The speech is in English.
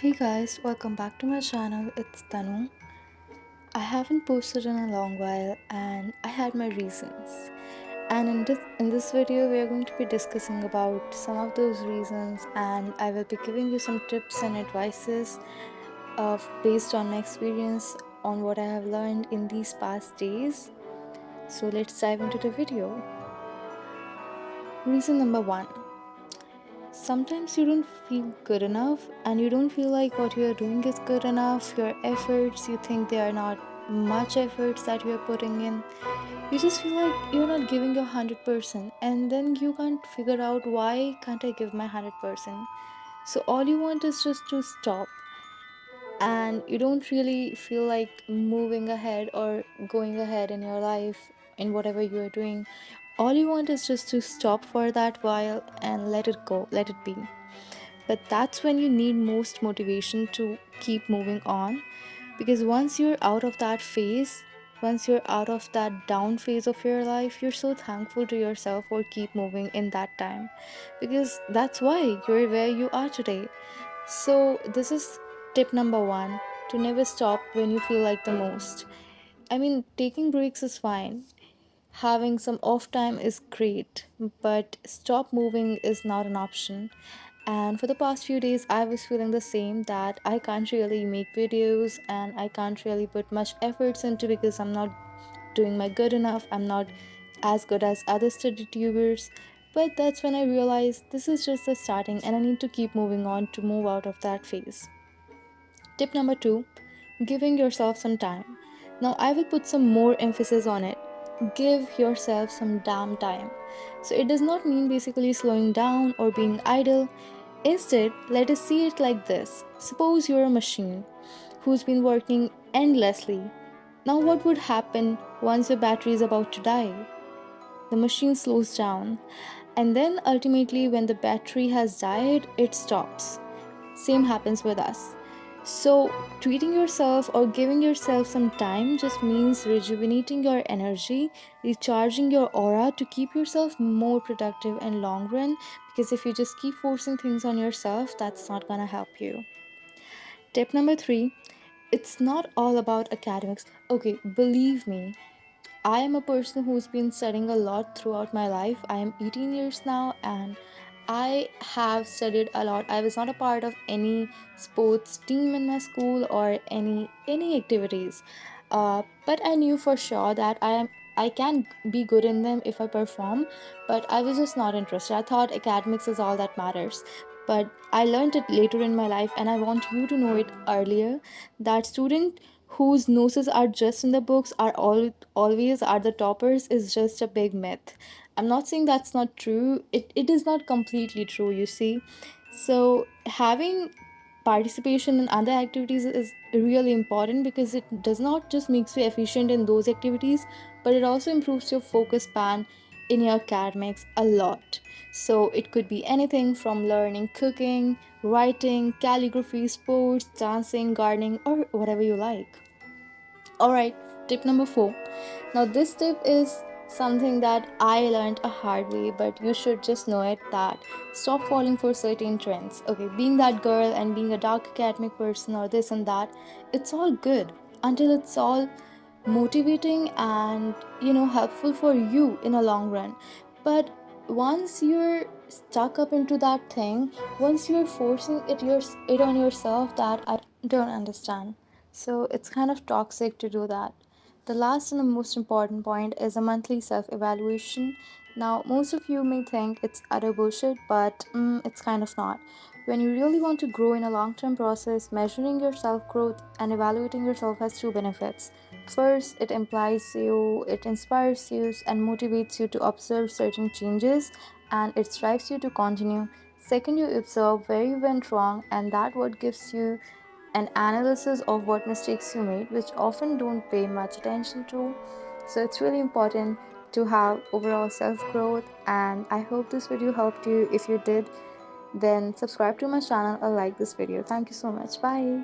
Hey guys, welcome back to my channel. It's Tanu. I haven't posted in a long while and I had my reasons. And in this video we are going to be discussing about some of those reasons, and I will be giving you some tips and advices of based on my experience on what I have learned in these past days. So let's dive into the video. Reason number 1. Sometimes you don't feel good enough and you don't feel like what you are doing is good enough. Your efforts, you think they are not much efforts that you are putting in. You just feel like you're not giving your 100%, and then you can't figure out why can't I give my 100%. So all you want is just to stop, and you don't really feel like moving ahead or going ahead in your life in whatever you are doing. All you want is just to stop for that while and let it go, let it be. But that's when you need most motivation to keep moving on, because once you're out of that phase, once you're out of that down phase of your life, you're so thankful to yourself for keep moving in that time, because that's why you're where you are today. So this is tip number 1, to never stop when you feel like the most. I mean, taking breaks is fine, having some off time is great, but stop moving is not an option. And for the past few days, I was feeling the same, that I can't really make videos and I can't really put much efforts into, because I'm not doing my good enough. I'm not as good as other study tubers. But that's when I realized this is just the starting and I need to keep moving on to move out of that phase. Tip number 2, giving yourself some time. Now, I will put some more emphasis on it. Give yourself some damn time. So, it does not mean basically slowing down or being idle. Instead, let us see it like this. Suppose you're a machine who's been working endlessly. Now, what would happen once your battery is about to die? The machine slows down, and then ultimately, when the battery has died, it stops. Same happens with us. So, treating yourself or giving yourself some time just means rejuvenating your energy, recharging your aura to keep yourself more productive in long run, because if you just keep forcing things on yourself, that's not going to help you. Tip number 3, it's not all about academics. Okay, believe me, I am a person who's been studying a lot throughout my life. I am 18 years now and I have studied a lot. I was not a part of any sports team in my school or any activities. But I knew for sure that I can be good in them if I perform, but I was just not interested. I thought academics is all that matters. But I learned it later in my life, and I want you to know it earlier, that student whose noses are just in the books are always are the toppers is just a big myth. I'm not saying that's not true. It is not completely true, you see. So having participation in other activities is really important, because it does not just makes you efficient in those activities, but it also improves your focus span in your academics a lot. So it could be anything from learning cooking, writing, calligraphy, sports, dancing, gardening, or whatever you like. Alright, tip number 4. Now, this tip is something that I learned a hard way, but you should just know it, that stop falling for certain trends. Okay, being that girl and being a dark academic person or this and that, it's all good until it's all motivating and helpful for you in a long run. But once you're stuck up into that thing, once you're forcing it on yourself, that I don't understand. So it's kind of toxic to do that. The last and the most important point is a monthly self evaluation. Now, most of you may think it's utter bullshit, but it's kind of not. When you really want to grow in a long term process, measuring your self growth and evaluating yourself has two benefits. First, it inspires you and motivates you to observe certain changes, and it drives you to continue. Second, you observe where you went wrong, and that what gives you an analysis of what mistakes you made, which often don't pay much attention to. So it's really important to have overall self growth. And I hope this video helped you. If you did, then subscribe to my channel or like this video. Thank you so much. Bye.